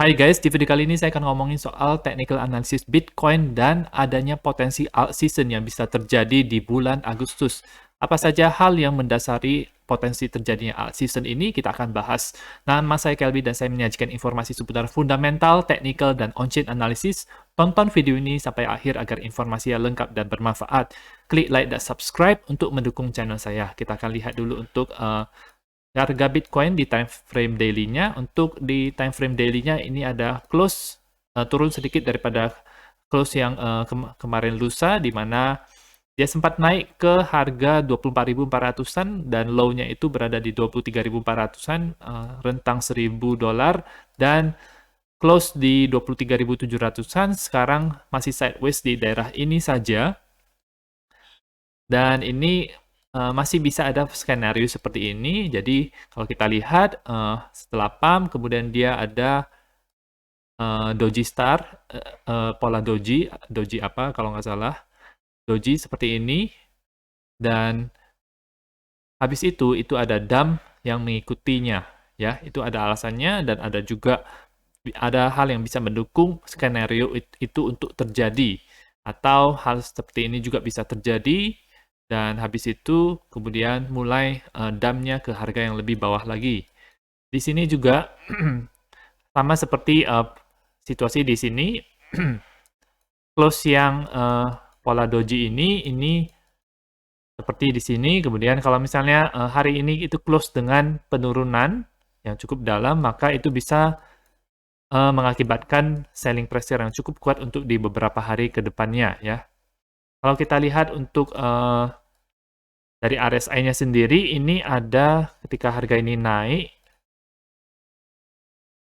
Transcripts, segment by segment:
Hai guys, di video kali ini saya akan ngomongin soal technical analysis Bitcoin dan adanya potensi alt season yang bisa terjadi di bulan Agustus. Apa saja hal yang mendasari potensi terjadinya alt season ini kita akan bahas. Nama saya Kelby dan saya menyajikan informasi seputar fundamental, technical, dan on-chain analysis. Tonton video ini sampai akhir agar informasinya lengkap dan bermanfaat. Klik like dan subscribe untuk mendukung channel saya. Kita akan lihat dulu untuk harga Bitcoin di time frame daily-nya. Untuk di time frame daily-nya ini ada close turun sedikit daripada close yang kemarin lusa, di mana dia sempat naik ke harga 24.400-an dan low-nya itu berada di 23.400-an, rentang $1.000, dan close di 23.700-an. Sekarang masih sideways di daerah ini saja. Dan ini masih bisa ada skenario seperti ini. Jadi kalau kita lihat setelah pump, kemudian dia ada doji star, pola doji apa kalau nggak salah, doji seperti ini, dan habis itu ada dump yang mengikutinya, ya. Itu ada alasannya, dan ada juga ada hal yang bisa mendukung skenario itu untuk terjadi, atau hal seperti ini juga bisa terjadi. Dan habis itu kemudian mulai dumpnya ke harga yang lebih bawah lagi. Di sini juga sama seperti situasi di sini, close yang pola doji ini seperti di sini. Kemudian kalau misalnya hari ini itu close dengan penurunan yang cukup dalam, maka itu bisa mengakibatkan selling pressure yang cukup kuat untuk di beberapa hari ke depannya, ya. Kalau kita lihat untuk dari RSI-nya sendiri, ini ada ketika harga ini naik,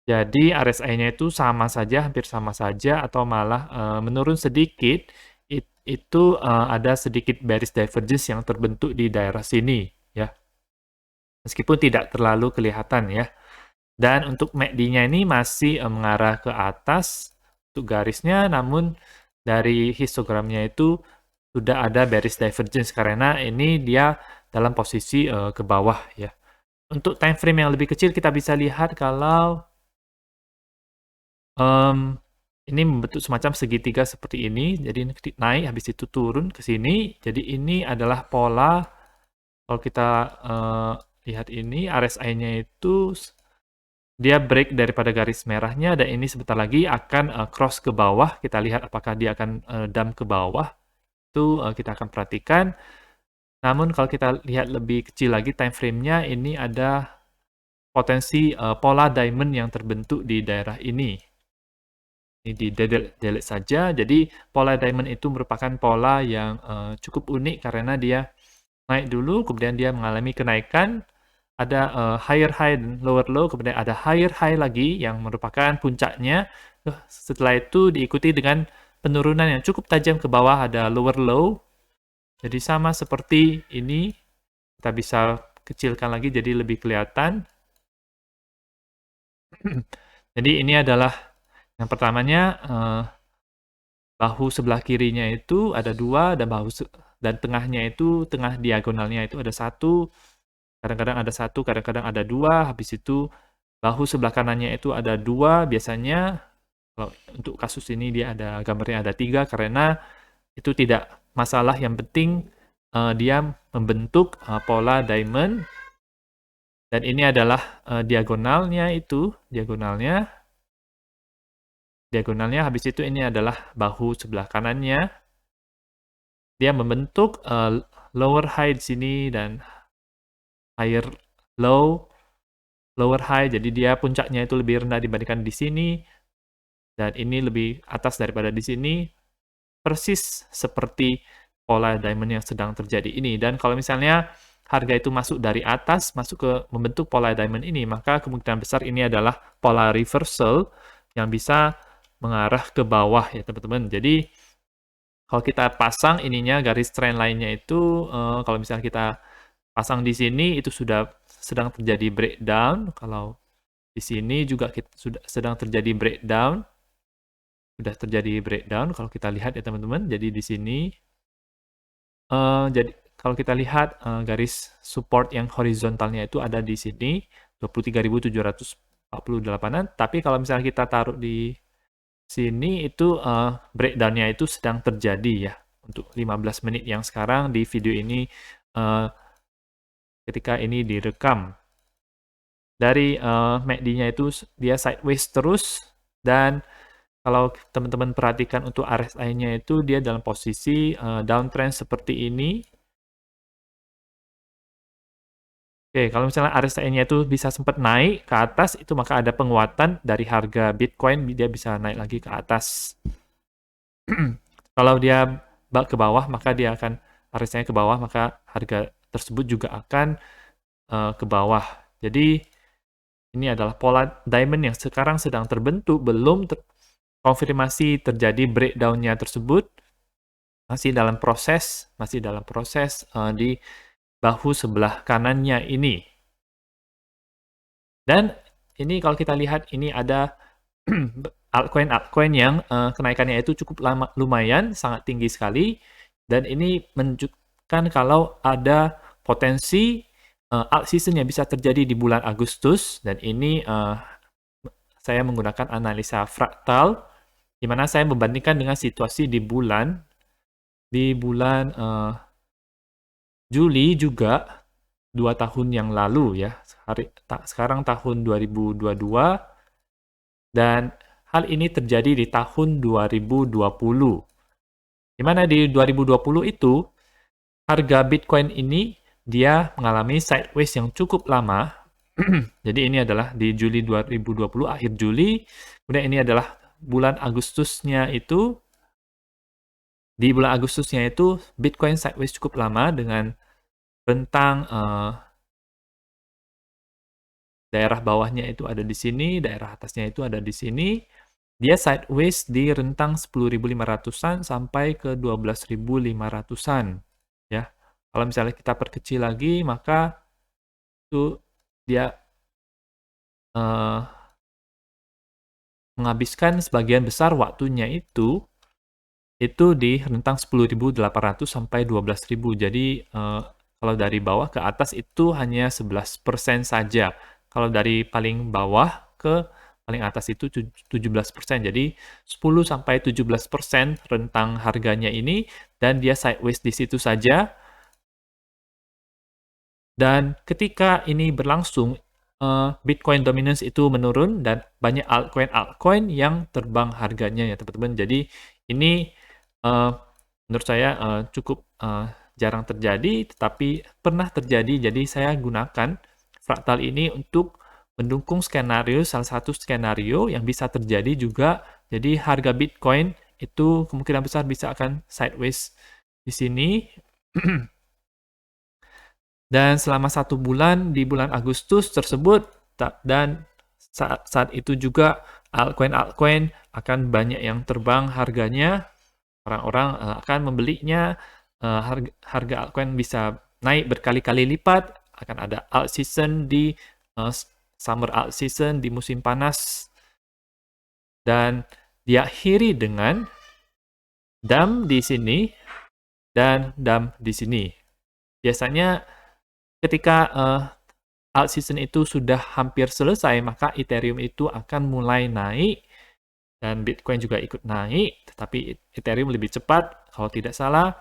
jadi RSI-nya itu sama saja, hampir sama saja, atau malah menurun sedikit. Itu ada sedikit bearish divergence yang terbentuk di daerah sini, ya. Meskipun tidak terlalu kelihatan, ya. Dan untuk MACD-nya ini masih mengarah ke atas untuk garisnya, namun dari histogramnya itu sudah ada bearish divergence karena ini dia dalam posisi ke bawah, ya. Untuk time frame yang lebih kecil kita bisa lihat kalau ini membentuk semacam segitiga seperti ini, jadi naik habis itu turun ke sini. Jadi ini adalah pola, kalau kita lihat ini RSI-nya itu dia break daripada garis merahnya, dan ini sebentar lagi akan cross ke bawah. Kita lihat apakah dia akan dump ke bawah. Itu kita akan perhatikan. Namun kalau kita lihat lebih kecil lagi time frame-nya, ini ada potensi pola diamond yang terbentuk di daerah ini. Ini di delete saja. Jadi pola diamond itu merupakan pola yang cukup unik karena dia naik dulu, kemudian dia mengalami kenaikan, ada higher high dan lower low, kemudian ada higher high lagi yang merupakan puncaknya. Setelah itu diikuti dengan penurunan yang cukup tajam ke bawah, ada lower low. Jadi sama seperti ini, kita bisa kecilkan lagi jadi lebih kelihatan. Jadi ini adalah yang pertamanya, bahu sebelah kirinya itu ada 2, dan dan tengahnya itu, tengah diagonalnya itu ada 1. Kadang-kadang ada 1, kadang-kadang ada 2. Habis itu bahu sebelah kanannya itu ada 2 biasanya. Kalau untuk kasus ini dia ada gambarnya ada 3 karena itu tidak masalah, yang penting dia membentuk pola diamond. Dan ini adalah diagonalnya, habis itu ini adalah bahu sebelah kanannya. Dia membentuk lower high di sini dan higher low, lower high, jadi dia puncaknya itu lebih rendah dibandingkan di sini, dan ini lebih atas daripada di sini, persis seperti pola diamond yang sedang terjadi ini. Dan kalau misalnya harga itu masuk dari atas, masuk ke membentuk pola diamond ini, maka kemungkinan besar ini adalah pola reversal yang bisa mengarah ke bawah, ya teman-teman. Jadi kalau kita pasang ininya, garis trend lainnya itu, kalau misalnya kita pasang di sini, itu sudah sedang terjadi breakdown. Kalau di sini juga sudah sedang terjadi breakdown. Kalau kita lihat, ya teman-teman. Jadi di sini, jadi kalau kita lihat garis support yang horizontalnya itu ada di sini, 23.700 48-an, tapi kalau misalnya kita taruh di sini itu breakdown-nya itu sedang terjadi ya untuk 15 menit yang sekarang di video ini ketika ini direkam. Dari MACD-nya itu dia sideways terus, dan kalau teman-teman perhatikan untuk RSI-nya itu dia dalam posisi downtrend seperti ini. Oke, kalau misalnya RSI-nya itu bisa sempat naik ke atas, itu maka ada penguatan dari harga Bitcoin, dia bisa naik lagi ke atas. Kalau dia ke bawah, maka dia akan RSI-nya ke bawah, maka harga tersebut juga akan ke bawah. Jadi ini adalah pola diamond yang sekarang sedang terbentuk, belum konfirmasi terjadi breakdown-nya tersebut, masih dalam proses di bahu sebelah kanannya ini. Dan ini kalau kita lihat, ini ada altcoin yang kenaikannya itu cukup lumayan, sangat tinggi sekali, dan ini menunjukkan kalau ada potensi alt season yang bisa terjadi di bulan Agustus, dan ini saya menggunakan analisa fraktal, di mana saya membandingkan dengan situasi di bulan Juli juga 2 tahun yang lalu ya. Sekarang tahun 2022, dan hal ini terjadi di tahun 2020. Di mana di 2020 itu harga Bitcoin ini dia mengalami sideways yang cukup lama. Jadi ini adalah di Juli 2020, akhir Juli. Kemudian ini adalah bulan Agustusnya itu. Di bulan Agustusnya itu Bitcoin sideways cukup lama dengan rentang daerah bawahnya itu ada di sini, daerah atasnya itu ada di sini. Dia sideways di rentang 10.500-an sampai ke 12.500-an. Ya. Kalau misalnya kita perkecil lagi, maka itu dia menghabiskan sebagian besar waktunya itu di rentang 10.800 sampai 12.000. Jadi kalau dari bawah ke atas itu hanya 11% saja. Kalau dari paling bawah ke paling atas itu 17%. Jadi 10 sampai 17% rentang harganya ini, dan dia sideways di situ saja. Dan ketika ini berlangsung, Bitcoin dominance itu menurun dan banyak altcoin yang terbang harganya ya teman-teman. Jadi ini menurut saya cukup jarang terjadi, tetapi pernah terjadi. Jadi saya gunakan fraktal ini untuk mendukung skenario, salah satu skenario yang bisa terjadi juga. Jadi harga Bitcoin itu kemungkinan besar bisa akan sideways di sini. Dan selama 1 bulan di bulan Agustus tersebut, dan saat itu juga altcoin akan banyak yang terbang harganya, orang-orang akan membelinya, harga altcoin bisa naik berkali-kali lipat, akan ada alt season di summer alt season di musim panas, dan diakhiri dengan dump di sini dan dump di sini. Biasanya ketika alt season itu sudah hampir selesai, maka Ethereum itu akan mulai naik, dan Bitcoin juga ikut naik, tetapi Ethereum lebih cepat kalau tidak salah,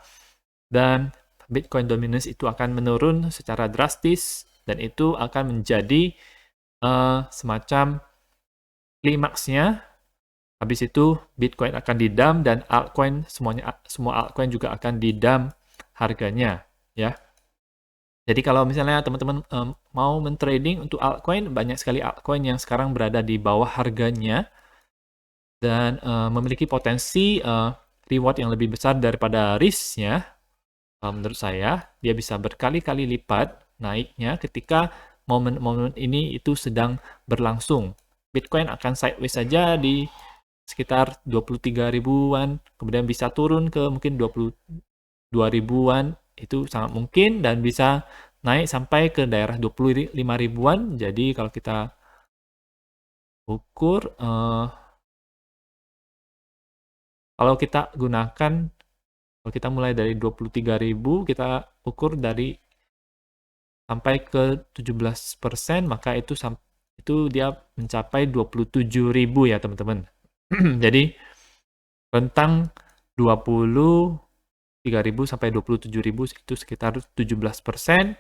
dan Bitcoin dominance itu akan menurun secara drastis, dan itu akan menjadi semacam klimaksnya. Habis itu Bitcoin akan di-dump, dan semua altcoin juga akan di-dump harganya ya. Jadi kalau misalnya teman-teman mau mentrading untuk altcoin, banyak sekali altcoin yang sekarang berada di bawah harganya dan memiliki potensi reward yang lebih besar daripada risk-nya. Menurut saya, dia bisa berkali-kali lipat naiknya ketika momen-momen ini itu sedang berlangsung. Bitcoin akan sideways saja di sekitar 23 ribuan, kemudian bisa turun ke mungkin 22 ribuan, itu sangat mungkin, dan bisa naik sampai ke daerah 25 ribuan. Jadi kalau kita ukur, kalau kita gunakan, kalau kita mulai dari 23.000, kita ukur dari sampai ke 17%, maka itu itu dia mencapai 27.000 ya teman-teman. Jadi rentang 23.000 sampai 27.000 itu sekitar 17%.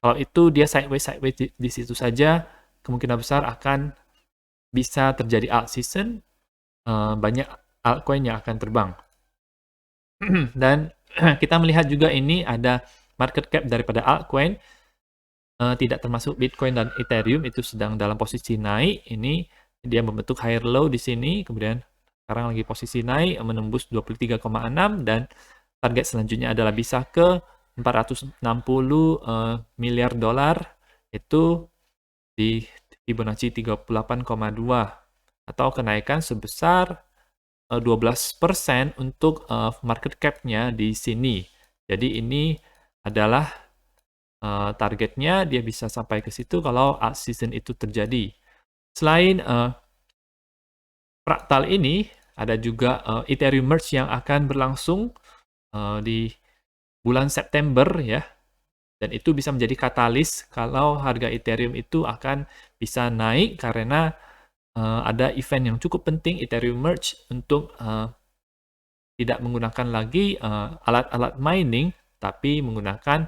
Kalau itu dia sideways di situ saja, kemungkinan besar akan bisa terjadi alt season, banyak altcoin yang akan terbang. Dan kita melihat juga ini ada market cap daripada altcoin, tidak termasuk Bitcoin dan Ethereum itu sedang dalam posisi naik. Ini dia membentuk higher low di sini, kemudian sekarang lagi posisi naik menembus 23,6 dan target selanjutnya adalah bisa ke 460 miliar dolar, itu di Fibonacci 38,2 atau kenaikan sebesar 12% untuk market cap-nya di sini. Jadi ini adalah targetnya, dia bisa sampai ke situ kalau alt season itu terjadi. Selain fraktal ini, ada juga Ethereum Merge yang akan berlangsung di bulan September ya. Dan itu bisa menjadi katalis kalau harga Ethereum itu akan bisa naik karena ada event yang cukup penting, Ethereum Merge, untuk tidak menggunakan lagi alat-alat mining, tapi menggunakan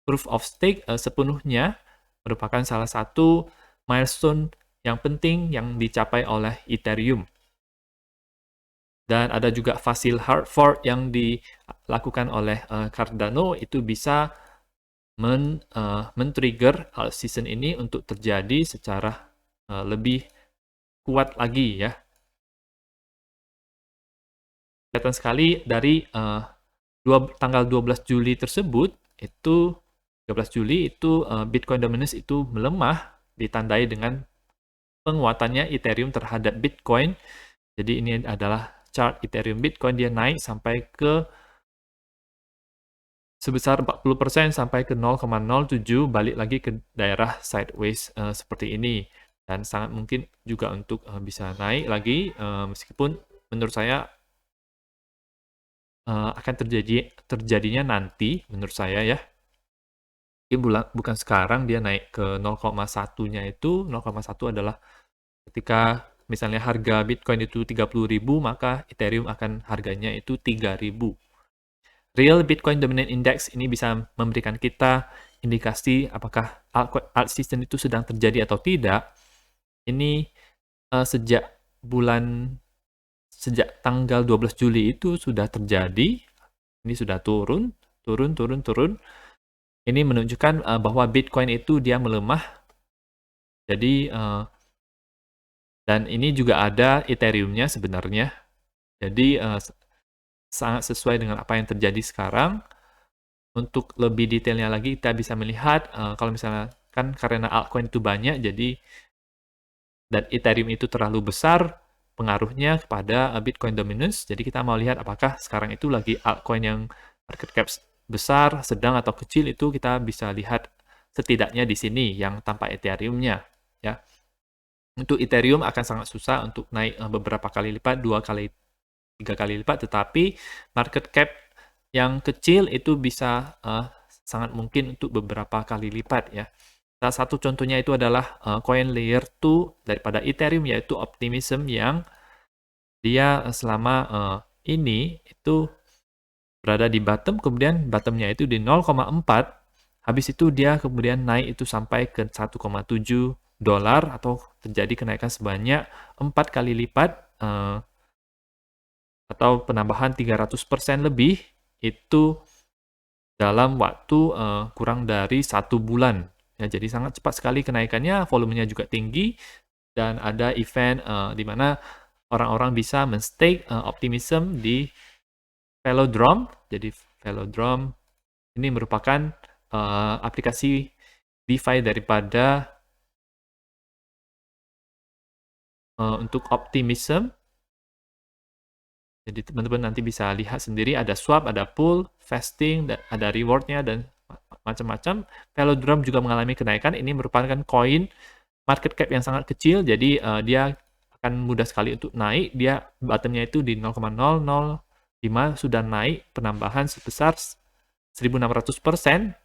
proof of stake sepenuhnya, merupakan salah satu milestone yang penting yang dicapai oleh Ethereum. Dan ada juga Fossil hard fork yang dilakukan oleh Cardano, itu bisa men-trigger alt season ini untuk terjadi secara lebih kuat lagi ya. Kelihatan sekali dari tanggal 12 Juli tersebut, itu 13 Juli itu Bitcoin dominance itu melemah, ditandai dengan penguatannya Ethereum terhadap Bitcoin. Jadi ini adalah chart Ethereum Bitcoin, dia naik sampai ke sebesar 40% sampai ke 0,07, balik lagi ke daerah sideways seperti ini. Dan sangat mungkin juga untuk bisa naik lagi, meskipun menurut saya akan terjadinya nanti, menurut saya ya. Bukan sekarang dia naik ke 0,1-nya itu, 0,1 adalah ketika misalnya harga Bitcoin itu 30.000, maka Ethereum akan harganya itu 3.000. Real Bitcoin Dominant Index ini bisa memberikan kita indikasi apakah alt season itu sedang terjadi atau tidak. Ini sejak tanggal 12 Juli itu sudah terjadi. Ini sudah turun. Ini menunjukkan bahwa Bitcoin itu dia melemah. Jadi dan ini juga ada Ethereum-nya sebenarnya. Jadi sangat sesuai dengan apa yang terjadi sekarang. Untuk lebih detailnya lagi, kita bisa melihat kalau misalnya kan karena altcoin itu banyak, jadi dan Ethereum itu terlalu besar pengaruhnya kepada Bitcoin dominance. Jadi kita mau lihat apakah sekarang itu lagi altcoin yang market cap besar, sedang atau kecil, itu kita bisa lihat setidaknya di sini yang tanpa Ethereum-nya ya. Untuk Ethereum akan sangat susah untuk naik beberapa kali lipat, 2 kali 3 kali lipat, tetapi market cap yang kecil itu bisa sangat mungkin untuk beberapa kali lipat ya. Salah satu contohnya itu adalah coin layer 2 daripada Ethereum, yaitu Optimism, yang dia selama ini itu berada di bottom, kemudian bottomnya itu di 0,4, habis itu dia kemudian naik itu sampai ke 1,7 dolar atau terjadi kenaikan sebanyak 4 kali lipat atau penambahan 300% lebih itu dalam waktu kurang dari 1 bulan. Ya, jadi sangat cepat sekali kenaikannya, volumenya juga tinggi, dan ada event di mana orang-orang bisa men-stake Optimism di Velodrome. Jadi Velodrome ini merupakan aplikasi DeFi daripada untuk Optimism. Jadi teman-teman nanti bisa lihat sendiri, ada swap, ada pool, vesting, ada rewardnya, dan macam-macam. Velodrome juga mengalami kenaikan. Ini merupakan koin market cap yang sangat kecil, jadi dia akan mudah sekali untuk naik. Dia bottomnya itu di 0,005, sudah naik penambahan sebesar 1.600%.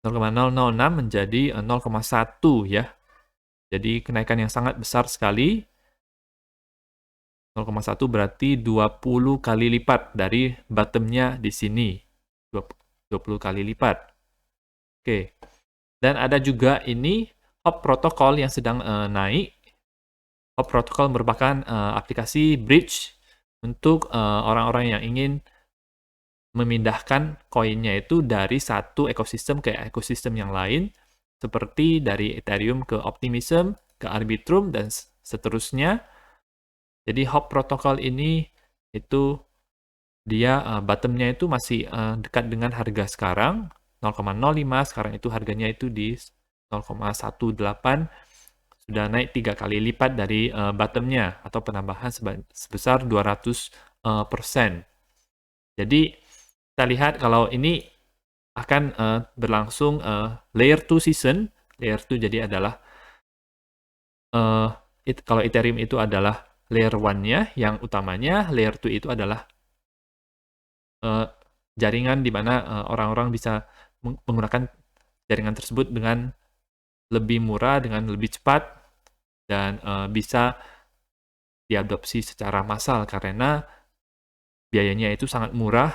0,006 menjadi 0,1 ya. Jadi kenaikan yang sangat besar sekali. 0,1 berarti 20 kali lipat dari bottom-nya di sini. 20 kali lipat. Oke. Dan ada juga ini HOP protokol yang sedang naik. HOP protokol merupakan aplikasi bridge untuk orang-orang yang ingin memindahkan koinnya itu dari satu ekosistem ke ekosistem yang lain, seperti dari Ethereum ke Optimism, ke Arbitrum, dan seterusnya. Jadi HOP protokol ini itu dia bottom-nya itu masih dekat dengan harga sekarang 0,05, sekarang itu harganya itu di 0,18, sudah naik 3 kali lipat dari bottom-nya atau penambahan sebesar 200%. Jadi kita lihat kalau ini akan berlangsung layer 2 season. Layer 2 jadi adalah kalau Ethereum itu adalah layer 1-nya yang utamanya, layer 2 itu adalah jaringan di mana orang-orang bisa menggunakan jaringan tersebut dengan lebih murah, dengan lebih cepat, dan bisa diadopsi secara massal karena biayanya itu sangat murah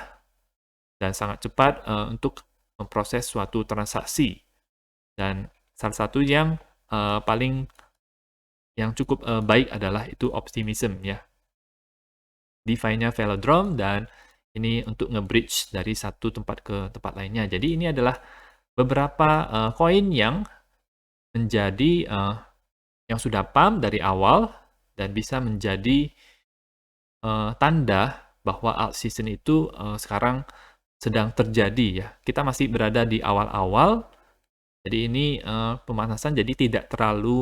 dan sangat cepat untuk memproses suatu transaksi. Dan salah satu yang paling yang cukup baik adalah itu Optimism ya. DeFi-nya Velodrome, dan ini untuk nge-bridge dari satu tempat ke tempat lainnya. Jadi ini adalah beberapa koin yang menjadi yang sudah pump dari awal dan bisa menjadi tanda bahwa alt season itu sekarang sedang terjadi ya. Kita masih berada di awal-awal. Jadi ini pemanasan, jadi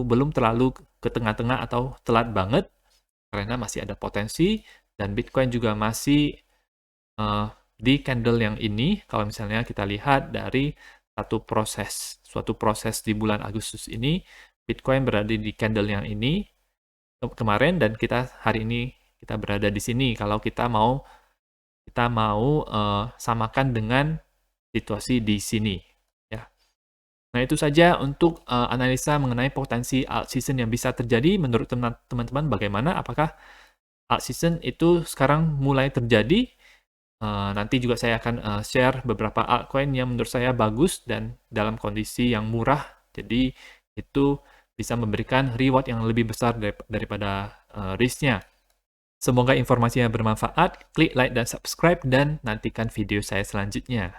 belum terlalu ke tengah-tengah atau telat banget, karena masih ada potensi, dan Bitcoin juga masih di candle yang ini. Kalau misalnya kita lihat dari suatu proses di bulan Agustus ini, Bitcoin berada di candle yang ini kemarin, dan hari ini kita berada di sini. Kalau kita mau samakan dengan situasi di sini. Nah, itu saja untuk analisa mengenai potensi alt season yang bisa terjadi. Menurut teman-teman bagaimana? Apakah alt season itu sekarang mulai terjadi? Nanti juga saya akan share beberapa altcoin yang menurut saya bagus dan dalam kondisi yang murah. Jadi itu bisa memberikan reward yang lebih besar daripada risk-nya. Semoga informasinya bermanfaat. Klik like dan subscribe, dan nantikan video saya selanjutnya.